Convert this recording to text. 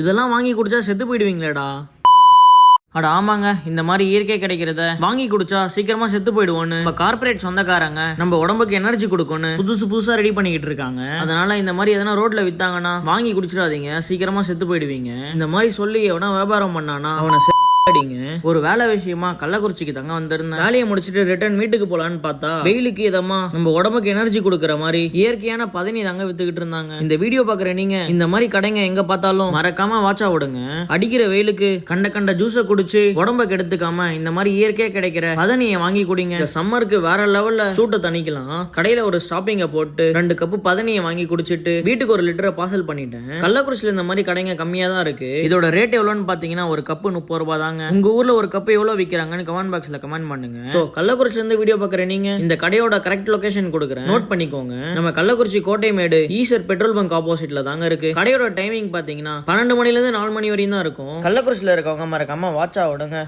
இதெல்லாம் வாங்கி குடிச்சா செத்து போயிடுவீங்களேடா. அட ஆமாங்க, இந்த மாதிரி இயற்கை கிடைக்கிறத வாங்கி குடிச்சா சீக்கிரமா செத்து போயிடுவோன்னு நம்ம கார்பரேட் சொந்தக்காரங்க நம்ம உடம்புக்கு எனர்ஜி கொடுக்கும்னு புதுசா ரெடி பண்ணிக்கிட்டு இருக்காங்க. அதனால இந்த மாதிரி எதனா ரோட்ல வித்தாங்கன்னா வாங்கி குடிச்சிடாதீங்க, சீக்கிரமா செத்து போயிடுவீங்க. இந்த மாதிரி சொல்லி எவனா வியாபாரம் பண்ணானா அவனை ஒரு வேலை விஷயமா கள்ளக்குறிச்சிக்கு தாங்க வந்திருந்தேன். வேலையை முடிச்சுட்டு ரிட்டர்ன் வீட்டுக்கு போலான்னு பார்த்தா வெயிலுக்கு இதமா நம்ம உடம்புக்கு எனர்ஜி கொடுக்குற மாதிரி இயற்கையான பதனி தாங்க வித்துக்கிட்டு இருந்தாங்க. இந்த வீடியோ பாக்குற நீங்க இந்த மாதிரி கடைங்க எங்க பார்த்தாலும் மறக்காம வாட்சா விடுங்க. அடிக்கிற வெயிலுக்கு கண்ட ஜூஸை குடிச்சு உடம்ப கெடுத்துக்காம இந்த மாதிரி இயற்கையா கிடைக்கிற பதனியை வாங்கி குடிங்க. இந்த சம்மருக்கு வேற லெவல்ல சூட்டை தணிக்கலாம். கடையில ஒரு ஸ்டாப்பிங்க போட்டு 2 கப்பு பதனியை வாங்கி குடிச்சிட்டு வீட்டுக்கு 1 லிட்டரை பார்சல் பண்ணிட்டேன். கள்ளக்குறிச்சியில இந்த மாதிரி கடைங்க கம்மியா தான் இருக்கு. இதோட ரேட் எவ்வளவுன்னு பாத்தீங்கன்னா ஒரு கப்பு 30 ரூபாய் தாங்க. உங்க ஊர்ல ஒரு கப் எவ்வளவு விக்கிறாங்கன்னு கமெண்ட் பாக்ஸ்ல கமெண்ட் பண்ணுங்க. சோ கள்ளக்குறிச்சில இருந்து வீடியோ பாக்குற நீங்க இந்த கடையோட கரெக்ட் லொகேஷன் கொடுக்குறேன், நோட் பண்ணிக்கோங்க. நம்ம கள்ளக்குறிச்சி கோட்டைமேடு ஈசர் பெட்ரோல் பங்க் ஆப்போசிட்ல தாங்க இருக்கு. கடையோட டைமிங் பாத்தீங்கன்னா 12 மணில இருந்து 4 மணி வரையும் தான் இருக்கும். கள்ளக்குறிச்சில இருக்கவங்க மறக்காம வாட்சா விடுங்க.